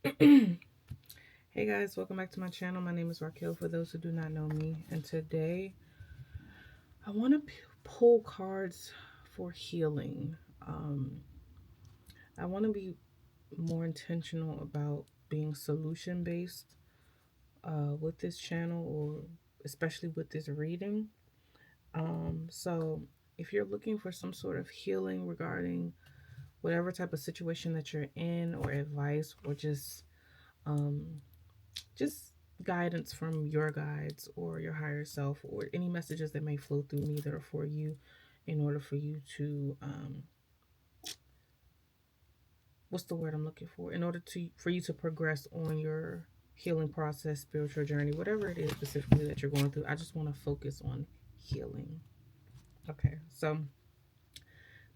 Hey guys, welcome back to my channel. My name is Racquel for those who do not know me. And today I want to pull cards for healing. Um, I want to be more intentional about being solution based with this channel, or especially with this reading. So if you're looking for some sort of healing regarding whatever type of situation that you're in, or advice, or um, just guidance from your guides or your higher self, or any messages that may flow through me that are for you, in order for you to what's the word I'm looking for, in order to for you to progress on your healing process, spiritual journey, whatever it is specifically that you're going through. I just want to focus on healing. Okay, so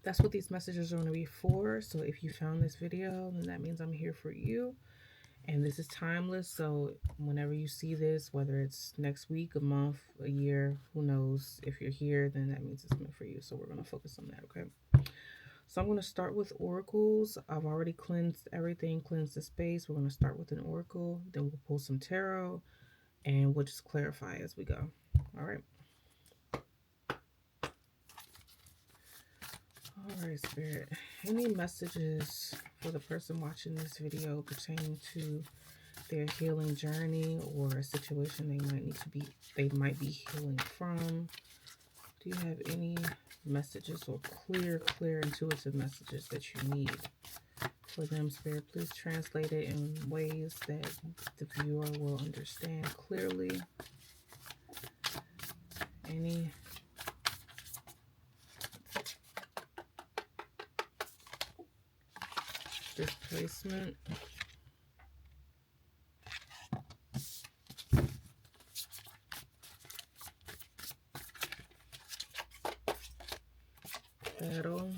that's what these messages are going to be for. So if you found this video, then that means I'm here for you. And this is timeless. So whenever you see this, whether it's next week, a month, a year, who knows, if you're here, then that means it's meant for you. So we're going to focus on that. Okay. So I'm going to start with oracles. I've already cleansed everything, cleansed the space. We're going to start with an oracle. Then we'll pull some tarot and we'll just clarify as we go. All right. All right, Spirit. Any messages for the person watching this video pertaining to their healing journey, or a situation they might be healing from? Do you have any messages, or clear intuitive messages that you need for them, Spirit? Please translate it in ways that the viewer will understand clearly. Any displacement? Battle.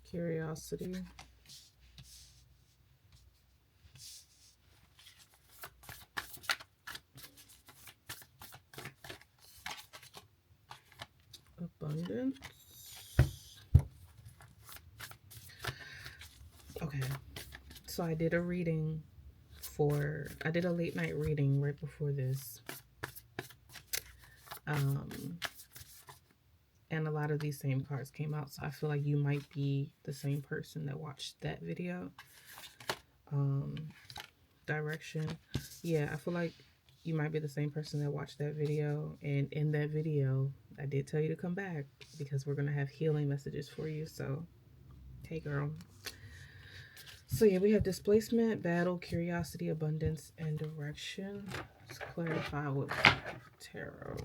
Curiosity. Abundance. Okay, so I did a late night reading right before this. And a lot of these same cards came out, so I feel like you might be the same person that watched that video. Direction. Yeah, I feel like you might be the same person that watched that video, and in that video I did tell you to come back because we're gonna have healing messages for you. So hey girl. So yeah, we have displacement, battle, curiosity, abundance, and direction. Let's clarify with tarot.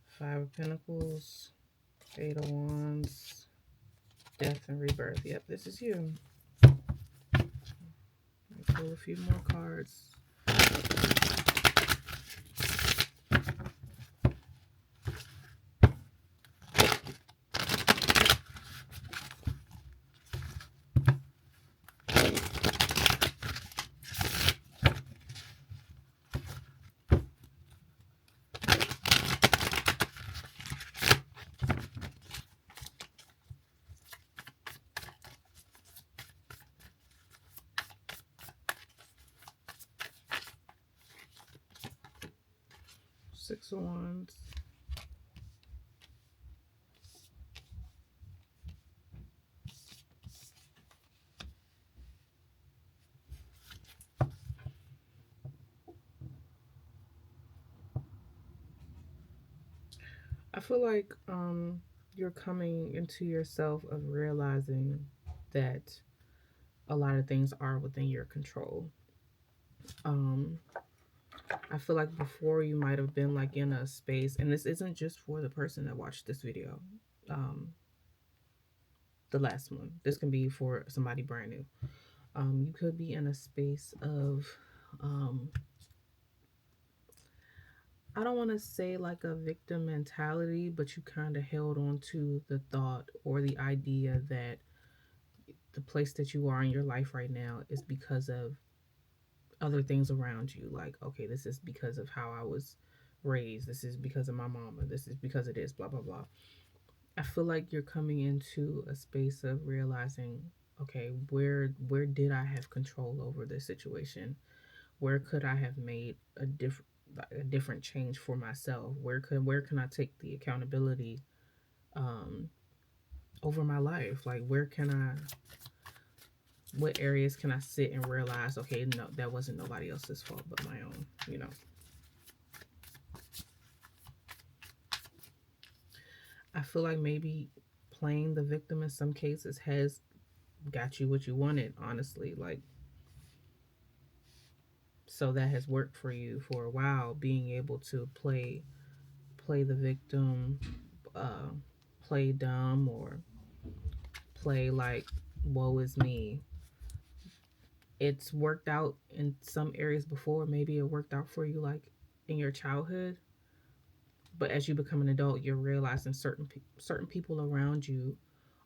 Five of Pentacles, Eight of Wands, Death and Rebirth. Yep, this is you. Pull a few more cards. 6 of Wands. I feel like you're coming into yourself of realizing that a lot of things are within your control. I feel like before you might have been like in a space, and this isn't just for the person that watched this video, the last one. This can be for somebody brand new. You could be in a space of I don't want to say like a victim mentality, but you kind of held on to the thought or the idea that the place that you are in your life right now is because of other things around you. Like, okay, this is because of how I was raised. This is because of my mama. This is because of this, blah, blah, blah. I feel like you're coming into a space of realizing, okay, where did I have control over this situation? Where could I have made a different change for myself? Where can I take the accountability um over my life? Like where can I what areas can I sit and realize, okay, no, that wasn't nobody else's fault but my own, you know. I feel like maybe playing the victim in some cases has got you what you wanted, honestly. Like, so that has worked for you for a while, being able to play the victim, uh, play dumb, or play like woe is me. It's worked out in some areas before. Maybe it worked out for you like in your childhood, but as you become an adult, you're realizing certain people around you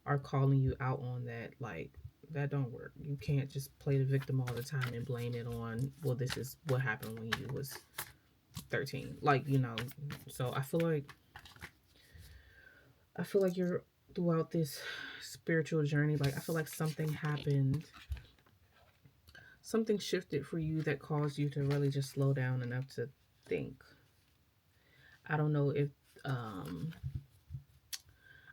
are calling you out on that. Like, that don't work. You can't just play the victim all the time and blame it on, well, this is what happened when you was 13. Like, you know. So I feel like you're throughout this spiritual journey, like I feel like something happened, something shifted for you that caused you to really just slow down enough to think. I don't know if um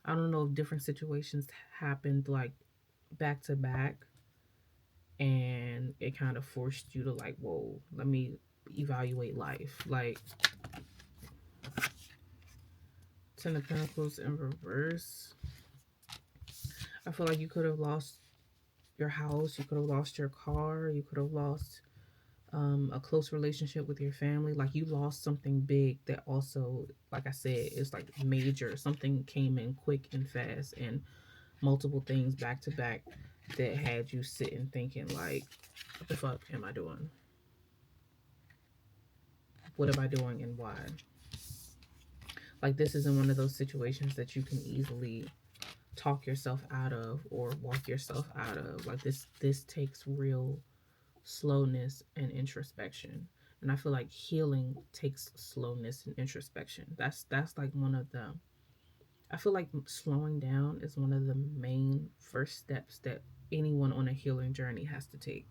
I don't know if different situations happened like back to back, and it kind of forced you to like, whoa, let me evaluate life. Like, Ten of Pentacles in reverse. I feel like you could have lost your house, you could have lost your car, you could have lost a close relationship with your family. Like, you lost something big that also, like I said, is like major. Something came in quick and fast, and multiple things back to back that had you sitting thinking like, what the fuck am I doing? What am I doing and why? Like, this isn't one of those situations that you can easily talk yourself out of or walk yourself out of. Like, this takes real slowness and introspection. And I feel like healing takes slowness and introspection. That's like one of the, I feel like slowing down is one of the main first steps that anyone on a healing journey has to take,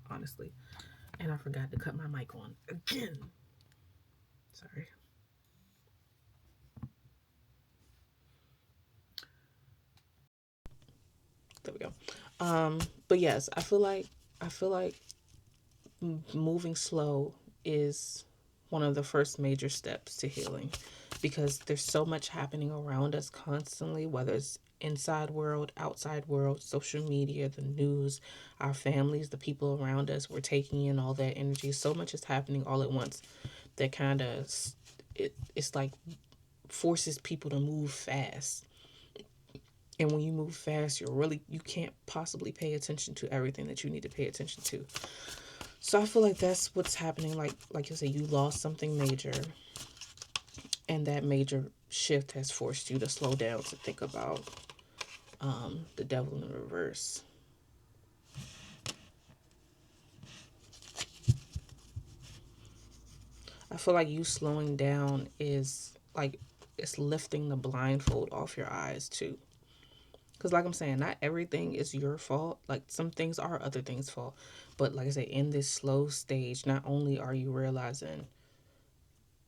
honestly. And I forgot to cut my mic on again. Sorry. There we go. But yes, I feel like moving slow is one of the first major steps to healing, because there's so much happening around us constantly, whether it's inside world, outside world, social media, the news, our families, the people around us. We're taking in all that energy. So much is happening all at once that kind of it's like forces people to move fast. And when you move fast, you can't possibly pay attention to everything that you need to pay attention to. So I feel like that's what's happening. Like you said, you lost something major, and that major shift has forced you to slow down to think about the devil in reverse. I feel like you slowing down is like it's lifting the blindfold off your eyes too. Because, like I'm saying, not everything is your fault. Like, some things are other things' fault. But, like I said, in this slow stage, not only are you realizing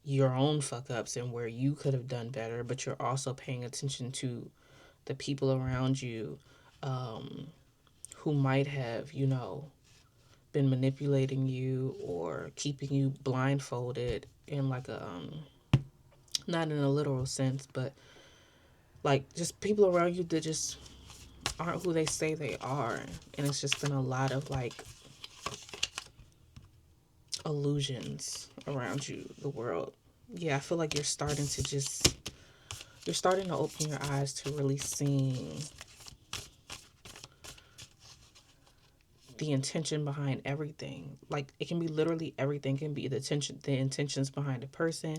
your own fuck ups and where you could have done better, but you're also paying attention to the people around you um, who might have, been manipulating you or keeping you blindfolded in like a, not in a literal sense, but like just people around you that just aren't who they say they are. And it's just been a lot of like illusions around you, the world. Yeah, I feel like you're starting to open your eyes to really seeing the intention behind everything. Like it can be literally everything. It can be the intentions behind a person.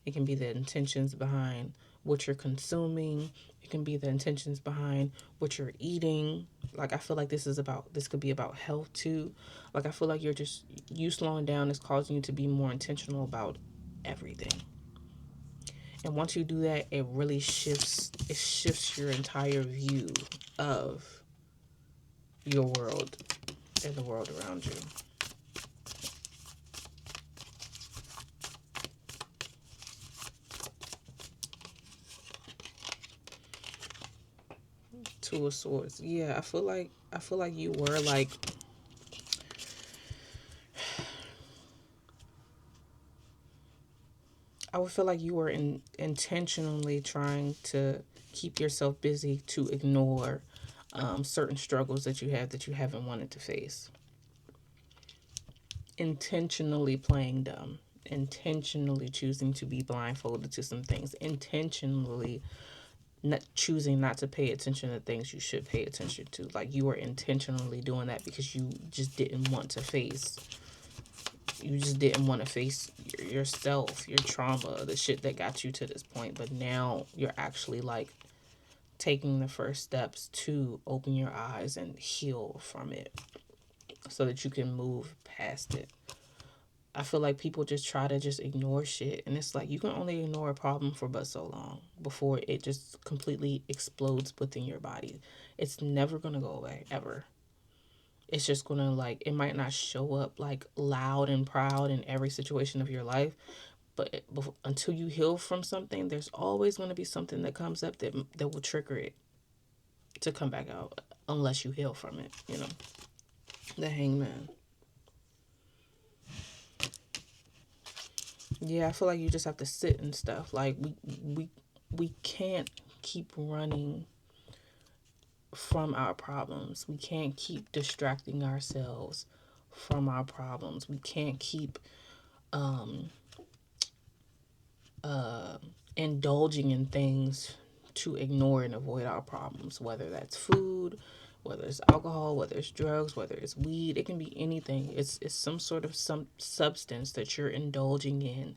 It can be the intentions behind what you're consuming. It can be the intentions behind what you're eating. Like I feel like this could be about health too. Like I feel like you slowing down is causing you to be more intentional about everything. And once you do that, it shifts your entire view of your world and the world around you. Two of Swords. Yeah, I feel like you were like I would feel like you were intentionally trying to keep yourself busy to ignore certain struggles that you have that you haven't wanted to face. Intentionally playing dumb, intentionally choosing to be blindfolded to some things, intentionally not choosing not to pay attention to things you should pay attention to. Like you were intentionally doing that because you just didn't want to face yourself, your trauma, the shit that got you to this point. But now you're actually like taking the first steps to open your eyes and heal from it so that you can move past it. I feel like people just try to just ignore shit, and it's like you can only ignore a problem for but so long before it just completely explodes within your body. It's never gonna go away ever. It's just gonna like it might not show up like loud and proud in every situation of your life, but until you heal from something, there's always gonna be something that comes up that will trigger it to come back out unless you heal from it. You know, the Hangman. Yeah, I feel like you just have to sit and stuff. Like we can't keep running from our problems. We can't keep distracting ourselves from our problems. We can't keep um uh indulging in things to ignore and avoid our problems, whether that's food, whether it's alcohol, whether it's drugs, whether it's weed. It can be anything. It's some sort of some substance that you're indulging in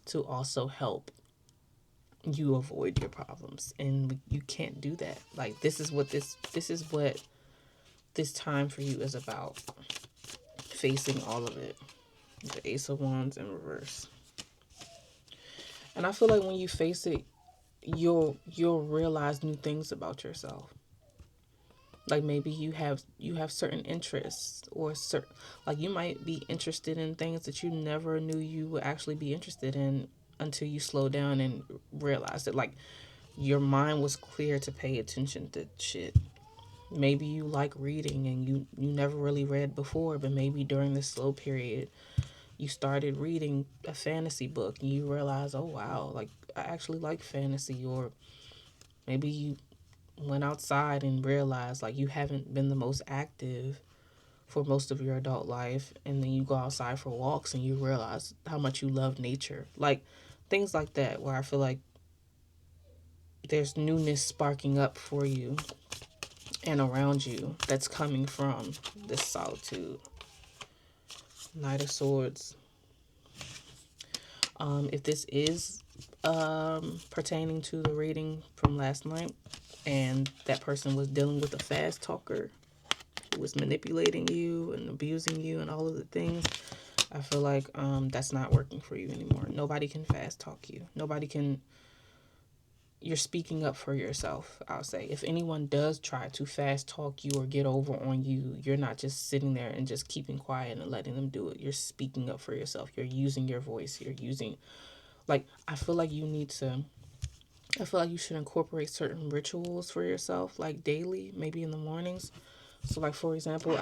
to also help you avoid your problems, and you can't do that. Like this is what this time for you is about, facing all of it. The Ace of Wands in reverse. And I feel like when you face it, you'll realize new things about yourself. Like maybe you have certain interests, or certain, like you might be interested in things that you never knew you would actually be interested in until you slow down and realize that, like, your mind was clear to pay attention to shit. Maybe you like reading and you never really read before, but maybe during this slow period you started reading a fantasy book and you realize, oh wow, like I actually like fantasy. Or maybe you went outside and realized like you haven't been the most active for most of your adult life, and then you go outside for walks and you realize how much you love nature. Like things like that, where I feel like there's newness sparking up for you and around you that's coming from this solitude. Knight of Swords. If this is pertaining to the reading from last night, and that person was dealing with a fast talker who was manipulating you and abusing you and all of the things, I feel like that's not working for you anymore. Nobody can fast talk you. Nobody can. You're speaking up for yourself, I'll say. If anyone does try to fast talk you or get over on you, you're not just sitting there and just keeping quiet and letting them do it. You're speaking up for yourself. You're using your voice. You're using, like, I feel like you need to, I feel like you should incorporate certain rituals for yourself, like daily, maybe in the mornings. So, like, for example,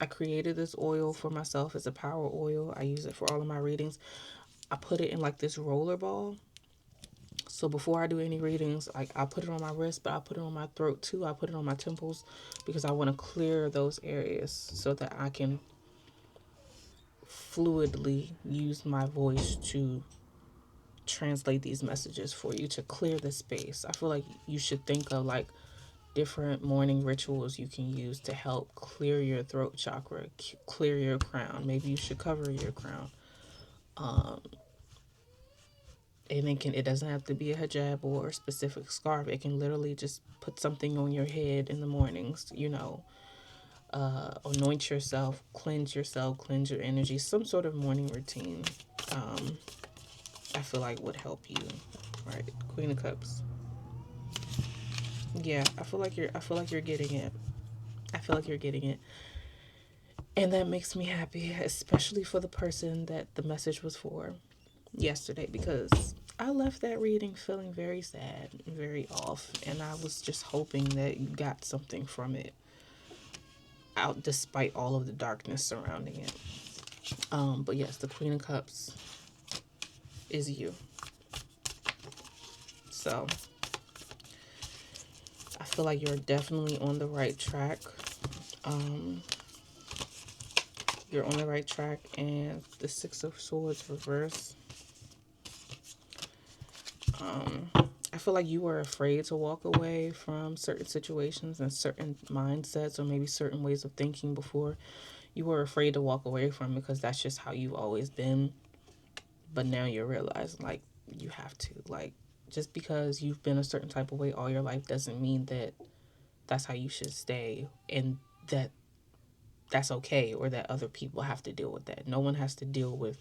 I created this oil for myself. It's a power oil. I use it for all of my readings. I put it in like this roller ball. So before I do any readings, like I put it on my wrist, but I put it on my throat too. I put it on my temples because I want to clear those areas so that I can fluidly use my voice to translate these messages for you, to clear the space. I feel like you should think of like different morning rituals you can use to help clear your throat chakra, clear your crown. Maybe you should cover your crown. Um, and it doesn't have to be a hijab or a specific scarf. It can literally just put something on your head in the mornings, anoint yourself, cleanse your energy, some sort of morning routine. Um, I feel like would help you. Right, Queen of Cups. Yeah, I feel like you're getting it. I feel like you're getting it. And that makes me happy, especially for the person that the message was for yesterday, because I left that reading feeling very sad, very off, and I was just hoping that you got something from it out despite all of the darkness surrounding it. But yes, the Queen of Cups is you. So I feel like you're definitely on the right track. Um, you're on the right track, and the Six of Swords reverse. I feel like you were afraid to walk away from certain situations and certain mindsets or maybe certain ways of thinking before. You were afraid to walk away from because that's just how you've always been. But now you're realizing, like, you have to. Like, just because you've been a certain type of way all your life doesn't mean that that's how you should stay, and that that's okay, or that other people have to deal with that. No one has to deal with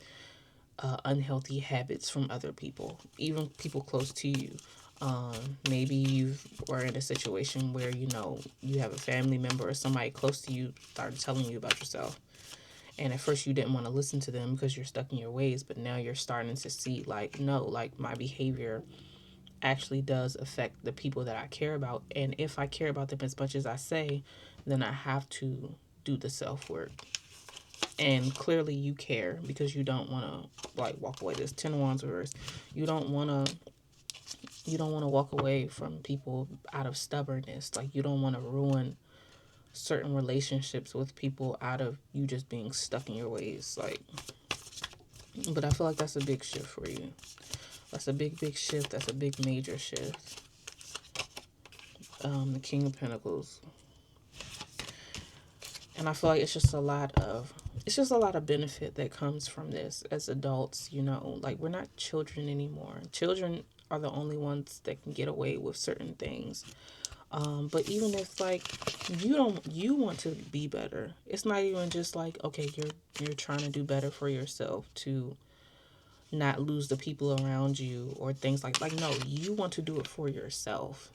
unhealthy habits from other people, even people close to you. Maybe you were in a situation where you have a family member or somebody close to you started telling you about yourself, and at first you didn't want to listen to them because you're stuck in your ways, but now you're starting to see, like, no, like, my behavior actually does affect the people that I care about, and if I care about them as much as I say, then I have to do the self work. And clearly you care, because you don't want to, like, walk away. This Ten of Wands reverse. You don't want to walk away from people out of stubbornness. Like, you don't want to ruin certain relationships with people out of you just being stuck in your ways. Like, but I feel like that's a big shift for you. That's a big shift. That's a big major shift. The King of Pentacles. And I feel like it's just a lot of benefit that comes from this as adults. Like, we're not children anymore. Children are the only ones that can get away with certain things. But even if, like, you want to be better, it's not even just like, okay, you're trying to do better for yourself to not lose the people around you or things like no, you want to do it for yourself,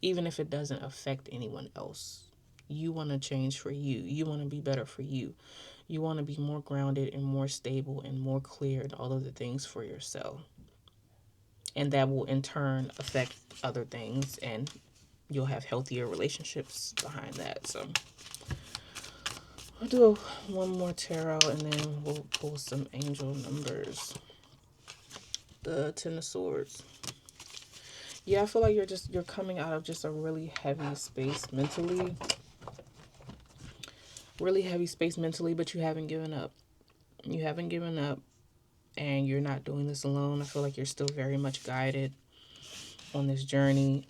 even if it doesn't affect anyone else. You want to change for you. You want to be better for you. You want to be more grounded and more stable and more clear in all of the things for yourself. And that will in turn affect other things, and you'll have healthier relationships behind that. So I'll do one more tarot, and then we'll pull some angel numbers. The Ten of Swords. Yeah, I feel like you're coming out of just a really heavy space mentally. Really heavy space mentally, but you haven't given up. You haven't given up, and you're not doing this alone. I feel like you're still very much guided on this journey,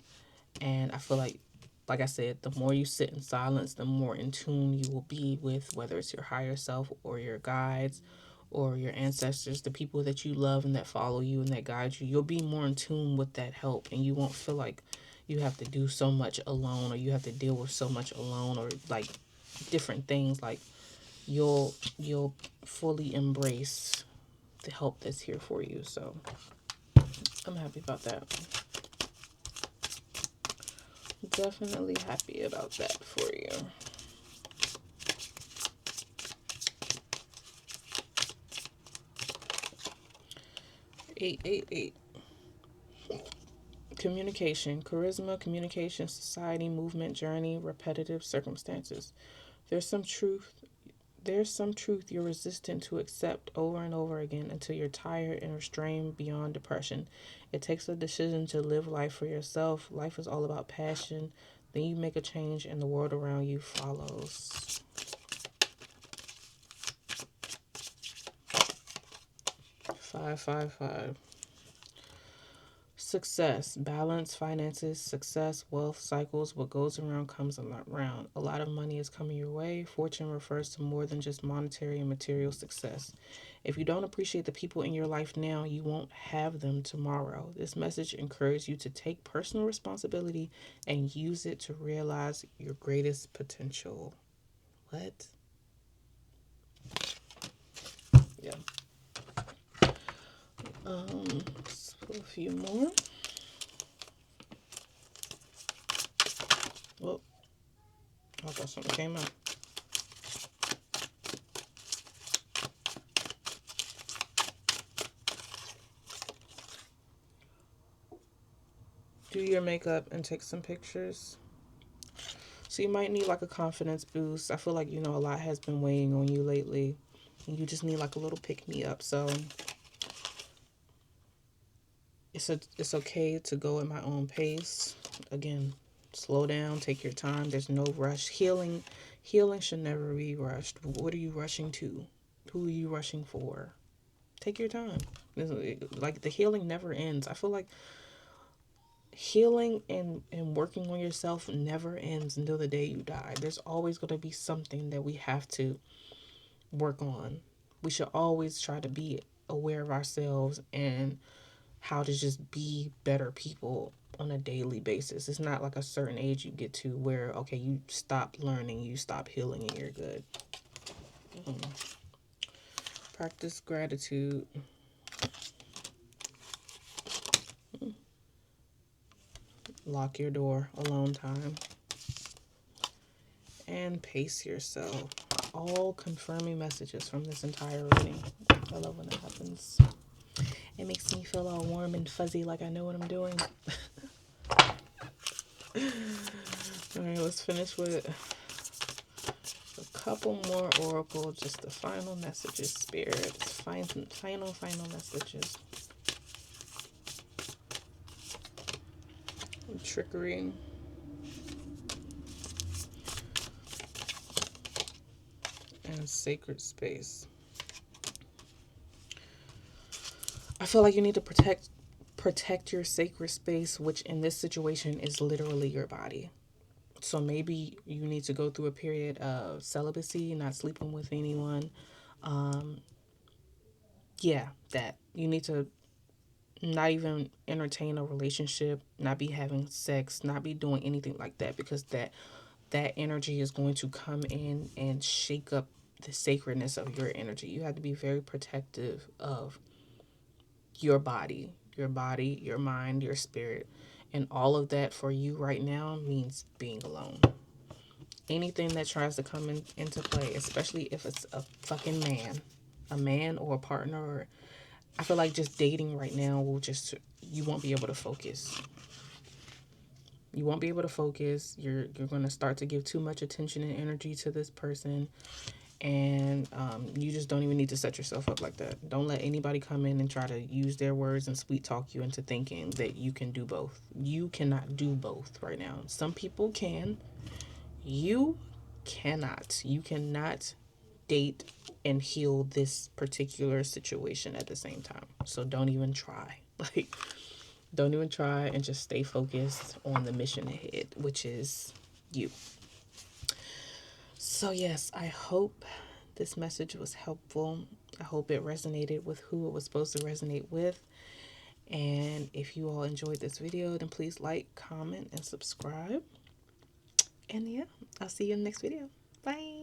and I feel like I said, the more you sit in silence, the more in tune you will be with whether it's your higher self or your guides or your ancestors, the people that you love and that follow you and that guide you. You'll be more in tune with that help, and you won't feel like you have to do so much alone, or you have to deal with so much alone, or like different things. Like, you'll fully embrace the help that's here for you. So I'm happy about that. Definitely happy about that for you. 888. Communication, charisma, communication, society, movement, journey, repetitive circumstances. There's some truth you're resistant to accept over and over again until you're tired and restrained beyond depression. It takes a decision to live life for yourself. Life is all about passion. Then you make a change and the world around you follows. Five. Success, balance, finances, success, wealth, cycles. What goes around comes around. A lot of money is coming your way. Fortune refers to more than just monetary and material success. If you don't appreciate the people in your life now, you won't have them tomorrow. This message encourages you to take personal responsibility and use it to realize your greatest potential. What? Yeah. Let's pull a few more. Well, I thought something came out. Do your makeup and take some pictures. So you might need like a confidence boost. I feel like, a lot has been weighing on you lately. And you just need like a little pick me up. So it's okay to go at my own pace. Again, slow down, take your time. There's no rush. Healing should never be rushed. What are you rushing to? Who are you rushing for? Take your time. Like the healing never ends. I feel like healing and working on yourself never ends until the day you die. There's always going to be something that we have to work on. We should always try to be aware of ourselves and how to just be better people on a daily basis. It's not like a certain age you get to where, okay, you stop learning, you stop healing, and you're good. Practice gratitude. Lock your door. Alone time. And pace yourself. All confirming messages from this entire reading. I love when that happens. It makes me feel all warm and fuzzy, like I know what I'm doing. Alright, let's finish with a couple more oracle, just the final messages, spirits. Final messages. Trickery. And sacred space. I feel like you need to protect your sacred space, which in this situation is literally your body. So maybe you need to go through a period of celibacy, not sleeping with anyone. Yeah, that. You need to not even entertain a relationship, not be having sex, not be doing anything like that, because that energy is going to come in and shake up the sacredness of your energy. You have to be very protective of your body, your mind, your spirit. And all of that for you right now means being alone. Anything that tries to come into play, especially if it's a fucking man, a man or a partner, or I feel like just dating right now you won't be able to focus. You won't be able to focus. You're going to start to give too much attention and energy to this person. And you just don't even need to set yourself up like that. Don't let anybody come in and try to use their words and sweet talk you into thinking that you can do both. You cannot do both right now. Some people can. You cannot. You cannot date and heal this particular situation at the same time. So don't even try. Like, don't even try, and just stay focused on the mission ahead, which is you. So yes, I hope this message was helpful. I hope it resonated with who it was supposed to resonate with. And if you all enjoyed this video, then please like, comment, and subscribe. And yeah, I'll see you in the next video. Bye.